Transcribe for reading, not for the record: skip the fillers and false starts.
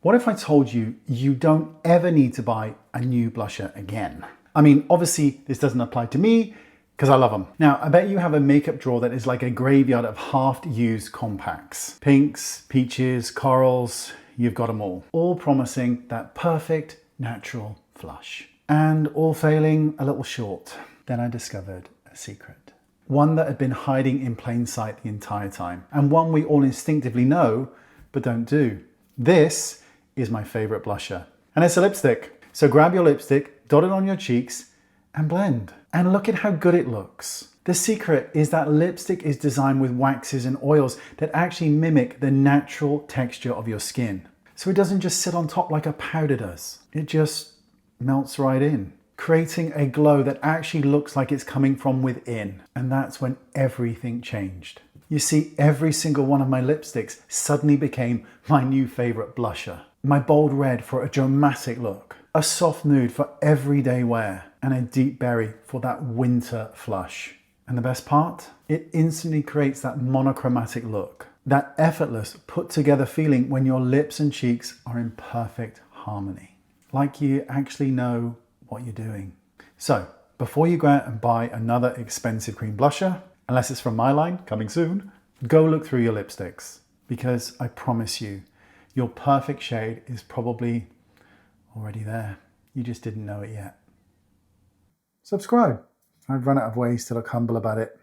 What if I told you you don't ever need to buy a new blusher again? I mean, obviously this doesn't apply to me because I love them. Now, I bet you have a makeup drawer that is like a graveyard of half-used compacts. Pinks, peaches, corals, you've got them all promising that perfect natural flush. And all failing a little short. Then I discovered a secret. One that had been hiding in plain sight the entire time, and one we all instinctively know, but don't do. This is my favorite blusher. And it's a lipstick. So grab your lipstick, dot it on your cheeks, and blend. And look at how good it looks. The secret is that lipstick is designed with waxes and oils that actually mimic the natural texture of your skin. So it doesn't just sit on top like a powder does. It just melts right in, creating a glow that actually looks like it's coming from within. And that's when everything changed. You see, every single one of my lipsticks suddenly became my new favorite blusher. My bold red for a dramatic look, a soft nude for everyday wear, and a deep berry for that winter flush. And the best part? It instantly creates that monochromatic look, that effortless, put together feeling when your lips and cheeks are in perfect harmony. Like you actually know what you're doing. So, before you go out and buy another expensive cream blusher, unless it's from my line, coming soon, go look through your lipsticks, because I promise you, your perfect shade is probably already there. You just didn't know it yet. Subscribe. I've run out of ways to look humble about it.